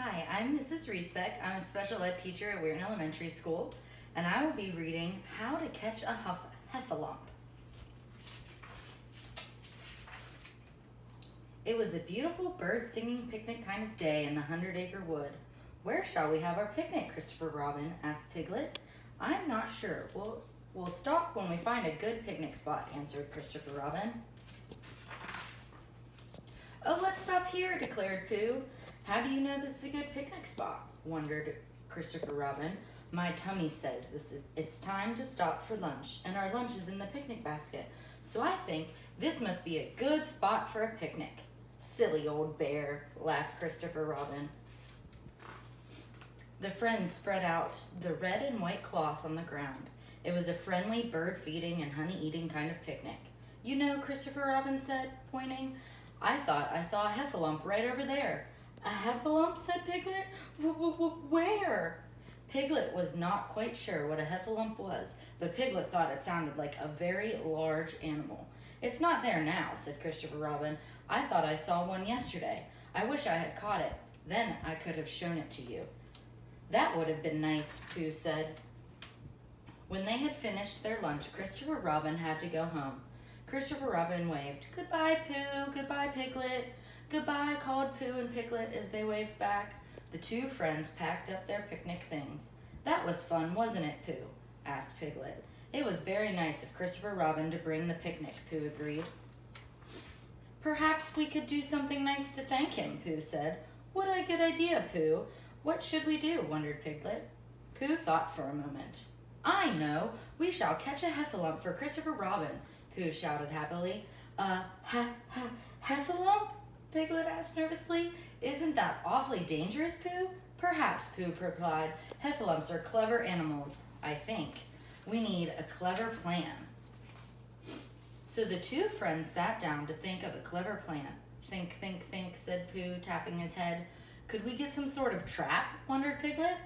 Hi, I'm Mrs. Reasbeck. I'm a special ed teacher at Weirton Elementary School, and I will be reading How to Catch a Heffalump. It was a beautiful bird-singing picnic kind of day in the 100-acre wood. Where shall we have our picnic, Christopher Robin? Asked Piglet. I'm not sure. We'll stop when we find a good picnic spot, answered Christopher Robin. Oh, let's stop here, declared Pooh. How do you know this is a good picnic spot? Wondered Christopher Robin. My tummy says it's time to stop for lunch, and our lunch is in the picnic basket. So I think this must be a good spot for a picnic. Silly old bear, laughed Christopher Robin. The friends spread out the red and white cloth on the ground. It was a friendly bird-feeding and honey-eating kind of picnic. You know, Christopher Robin said, pointing, I thought I saw a heffalump right over there. A heffalump, said Piglet. Where? Piglet was not quite sure what a heffalump was, but Piglet thought it sounded like a very large animal. It's not there now, said Christopher Robin. I thought I saw one yesterday. I wish I had caught it. Then I could have shown it to you. That would have been nice, Pooh said. When they had finished their lunch, Christopher Robin had to go home. Christopher Robin waved. Goodbye, Pooh. Goodbye, Piglet. Goodbye, called Pooh and Piglet as they waved back. The two friends packed up their picnic things. That was fun, wasn't it, Pooh? Asked Piglet. It was very nice of Christopher Robin to bring the picnic, Pooh agreed. Perhaps we could do something nice to thank him, Pooh said. What a good idea, Pooh. What should we do? Wondered Piglet. Pooh thought for a moment. I know. We shall catch a heffalump for Christopher Robin, Pooh shouted happily. Heffalump? Piglet asked nervously. Isn't that awfully dangerous, Pooh? Perhaps, Pooh replied. Heffalumps are clever animals, I think. We need a clever plan. So the two friends sat down to think of a clever plan. Think, said Pooh, tapping his head. Could we get some sort of trap? Wondered Piglet.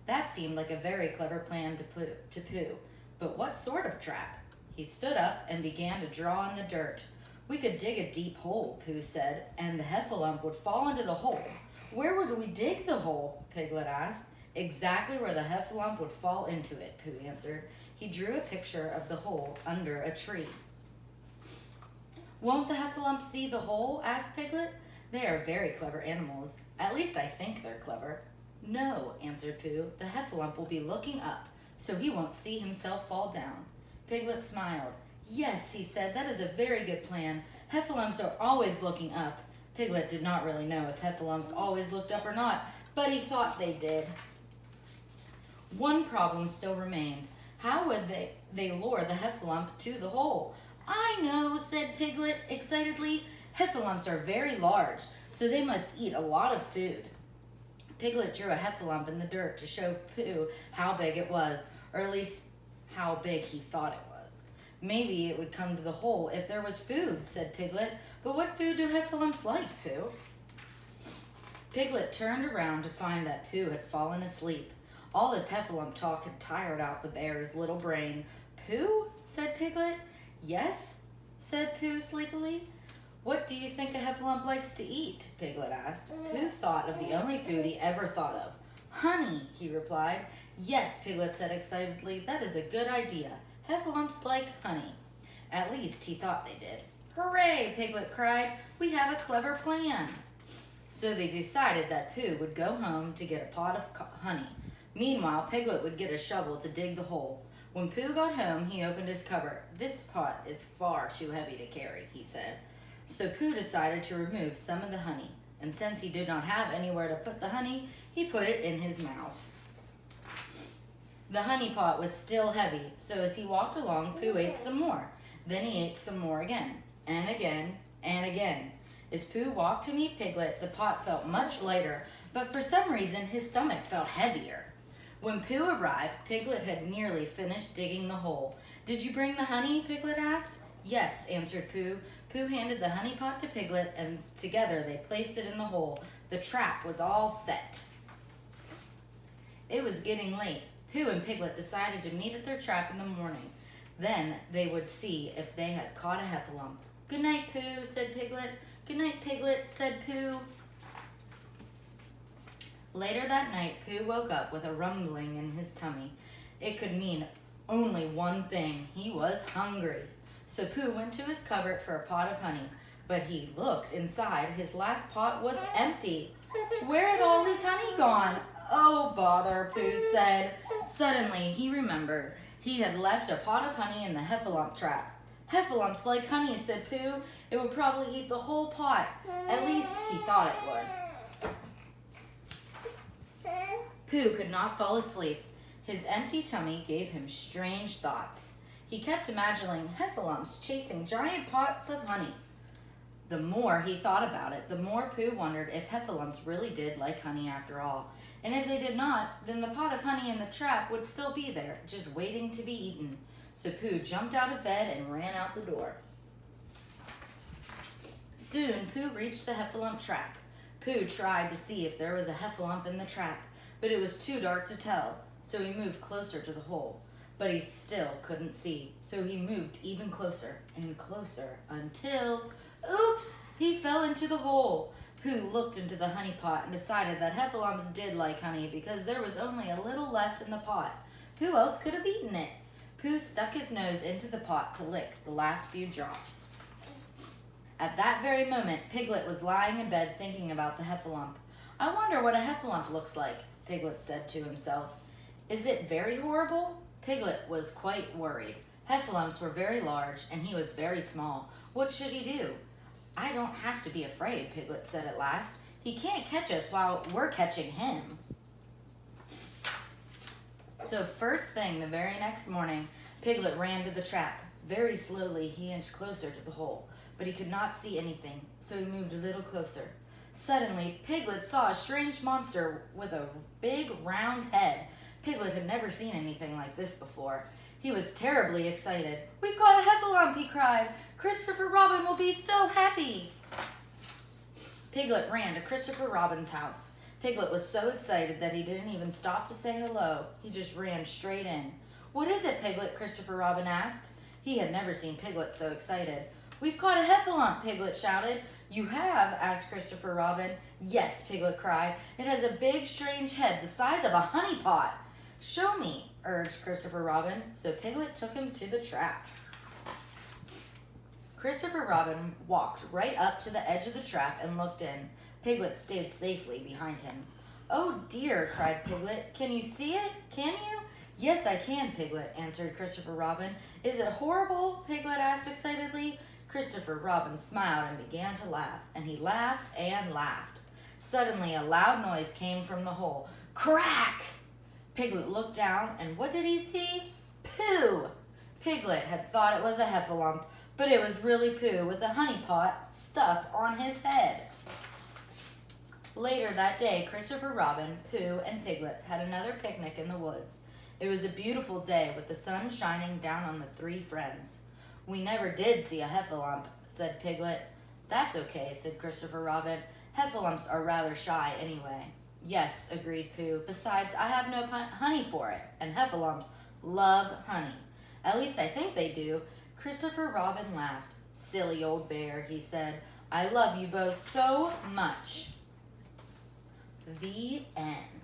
That seemed like a very clever plan to Pooh. But what sort of trap? He stood up and began to draw in the dirt. We could dig a deep hole, Pooh said, and the heffalump would fall into the hole. Where would we dig the hole? Piglet asked. Exactly where the heffalump would fall into it, Pooh answered. He drew a picture of the hole under a tree. Won't the heffalump see the hole? Asked Piglet. They are very clever animals. At least I think they're clever. No, answered Pooh. The heffalump will be looking up, so he won't see himself fall down. Piglet smiled. Yes, he said, that is a very good plan. Heffalumps are always looking up. Piglet did not really know if heffalumps always looked up or not, but he thought they did. One problem still remained. How would they lure the heffalump to the hole? I know, said Piglet excitedly. Heffalumps are very large, so they must eat a lot of food. Piglet drew a heffalump in the dirt to show Pooh how big it was, or at least how big he thought it was. Maybe it would come to the hole if there was food, said Piglet. But what food do heffalumps like, Pooh? Piglet turned around to find that Pooh had fallen asleep. All this heffalump talk had tired out the bear's little brain. Pooh? Said Piglet. Yes, said Pooh sleepily. What do you think a heffalump likes to eat? Piglet asked. Pooh thought of the only food he ever thought of. Honey, he replied. Yes, Piglet said excitedly. That is a good idea. Heffalumps like honey. At least he thought they did. Hooray, Piglet cried. We have a clever plan. So they decided that Pooh would go home to get a pot of honey. Meanwhile, Piglet would get a shovel to dig the hole. When Pooh got home, he opened his cupboard. This pot is far too heavy to carry, he said. So Pooh decided to remove some of the honey. And since he did not have anywhere to put the honey, he put it in his mouth. The honey pot was still heavy, so as he walked along, Pooh ate some more. Then he ate some more again, and again, and again. As Pooh walked to meet Piglet, the pot felt much lighter, but for some reason his stomach felt heavier. When Pooh arrived, Piglet had nearly finished digging the hole. Did you bring the honey? Piglet asked. Yes, answered Pooh. Pooh handed the honey pot to Piglet, and together they placed it in the hole. The trap was all set. It was getting late. Pooh and Piglet decided to meet at their trap in the morning. Then they would see if they had caught a heffalump. Good night, Pooh, said Piglet. Good night, Piglet, said Pooh. Later that night, Pooh woke up with a rumbling in his tummy. It could mean only one thing. He was hungry. So Pooh went to his cupboard for a pot of honey, but he looked inside. His last pot was empty. Where had all his honey gone? Oh, bother, Pooh said. Suddenly, he remembered. He had left a pot of honey in the Heffalump trap. Heffalumps like honey, said Pooh. It would probably eat the whole pot. At least he thought it would. Pooh could not fall asleep. His empty tummy gave him strange thoughts. He kept imagining Heffalumps chasing giant pots of honey. The more he thought about it, the more Pooh wondered if Heffalumps really did like honey after all. And if they did not, then the pot of honey in the trap would still be there, just waiting to be eaten. So Pooh jumped out of bed and ran out the door. Soon, Pooh reached the Heffalump trap. Pooh tried to see if there was a Heffalump in the trap, but it was too dark to tell, so he moved closer to the hole. But he still couldn't see, so he moved even closer and closer until, oops, he fell into the hole. Pooh looked into the honey pot and decided that Heffalumps did like honey because there was only a little left in the pot. Who else could have eaten it? Pooh stuck his nose into the pot to lick the last few drops. At that very moment, Piglet was lying in bed thinking about the Heffalump. I wonder what a Heffalump looks like, Piglet said to himself. Is it very horrible? Piglet was quite worried. Heffalumps were very large, and he was very small. What should he do? I don't have to be afraid, Piglet said at last. He can't catch us while we're catching him. So first thing the very next morning, Piglet ran to the trap. Very slowly, he inched closer to the hole, but he could not see anything, so he moved a little closer. Suddenly, Piglet saw a strange monster with a big round head. Piglet had never seen anything like this before. He was terribly excited. We've got a Heffalump, he cried. Christopher Robin will be so happy. Piglet ran to Christopher Robin's house. Piglet was so excited that he didn't even stop to say hello. He just ran straight in. What is it, Piglet? Christopher Robin asked. He had never seen Piglet so excited. We've caught a Heffalump, Piglet shouted. You have? Asked Christopher Robin. Yes, Piglet cried. It has a big, strange head the size of a honey pot. Show me, urged Christopher Robin, so Piglet took him to the trap. Christopher Robin walked right up to the edge of the trap and looked in. Piglet stayed safely behind him. Oh dear, cried Piglet. Can you see it? Can you? Yes, I can, Piglet, answered Christopher Robin. Is it horrible? Piglet asked excitedly. Christopher Robin smiled and began to laugh, and he laughed and laughed. Suddenly, a loud noise came from the hole. Crack! Piglet looked down, and what did he see? Pooh! Piglet had thought it was a Heffalump, but it was really Pooh with the honey pot stuck on his head. Later that day, Christopher Robin, Pooh, and Piglet had another picnic in the woods. It was a beautiful day with the sun shining down on the three friends. We never did see a Heffalump, said Piglet. That's okay, said Christopher Robin. Heffalumps are rather shy anyway. Yes, agreed Pooh. Besides, I have no honey for it, and Heffalumps love honey. At least I think they do. Christopher Robin laughed. Silly old bear, he said. I love you both so much. The end.